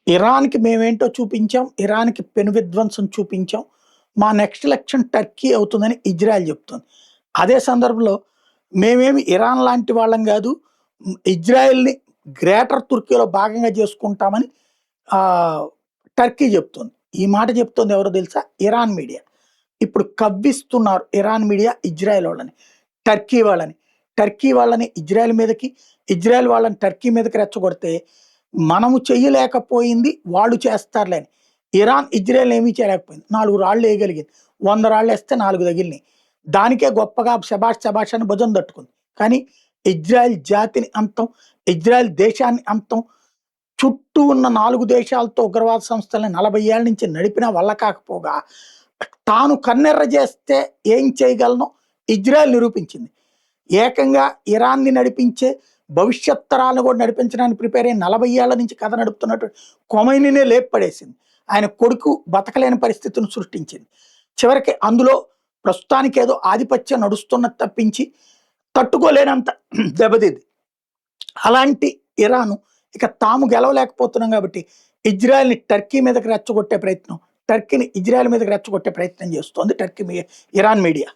ఇరాన్‌కి మేమేంటో చూపించాం. ఇరాన్‌కి పెను విధ్వంసం చూపించాం. మా నెక్స్ట్ ఎలక్షన్ టర్కీ అవుతుందని ఇజ్రాయెల్ చెప్తుంది. అదే సందర్భంలో మేమేమి ఇరాన్ లాంటి వాళ్ళం గాదు. ఇజ్రాయెల్‌ని గ్రేటర్ తుర్కీలో భాగంగా చేసుకుంటామని ఆహ్, టర్కీ చెప్తుంది. ఈ మాట చెప్తుంది ఎవరో తెలుసా? Iran media. ఇప్పుడు కవ్విస్తున్నారు ఇరాన్ మీడియా ఇజ్రాయెల్ వాళ్ళని. టర్కీ వాళ్ళని. టర్కీ వాళ్ళని ఇజ్రాయెల్ మీదకి, ఇజ్రాయెల్ వాళ్ళని టర్కీ మీదకి రెచ్చగొడితే, మనము చెయ్యలేకపోయింది వాళ్ళు చేస్తారులే అని. ఇరాన్ ఇజ్రాయెల్ ఏమీ చేయలేకపోయింది. 4 రాళ్ళు ఎయగలిగింది. 100 రాళ్ళేస్తే 4 తగిలినాయి. దానికే గొప్పగా శభాష్ శభాష్ అని భుజం తట్టుకుంది. కానీ ఇజ్రాయెల్ జాతిని అంతం, ఇజ్రాయెల్ దేశాన్ని అంతం, చుట్టూ ఉన్న 4 దేశాలతో ఉగ్రవాద సంస్థల్ని 40 ఏళ్ల నుంచి నడిపినా వల్ల కాకపోగా, తాను కన్నెర్ర చేస్తే ఏం చేయగలనో ఇజ్రాయెల్ నిరూపించింది. ఏకంగా ఇరాన్‌ని నడిపించే భవిష్యత్ తరాలను కూడా నడిపించడానికి ప్రిపేర్ అయ్యి 40 ఏళ్ల నుంచి కథ నడుపుతున్నటువంటి ఖొమైనీనే లేపి పడేసింది. ఆయన కొడుకు బతకలేని పరిస్థితిని సృష్టించింది. చివరికి అందులో ప్రస్తుతానికేదో ఆధిపత్యం నడుస్తున్నది తప్పించి తట్టుకోలేనంత దెబ్బతింది. అలాంటి ఇరాను ఇక తాము గెలవలేకపోతున్నాం కాబట్టి ఇజ్రాయెల్‌ని టర్కీ మీదకి రెచ్చగొట్టే ప్రయత్నం, టర్కీని ఇజ్రాయెల్ మీదకి రెచ్చగొట్టే ప్రయత్నం చేస్తోంది ఇరాన్ మీడియా.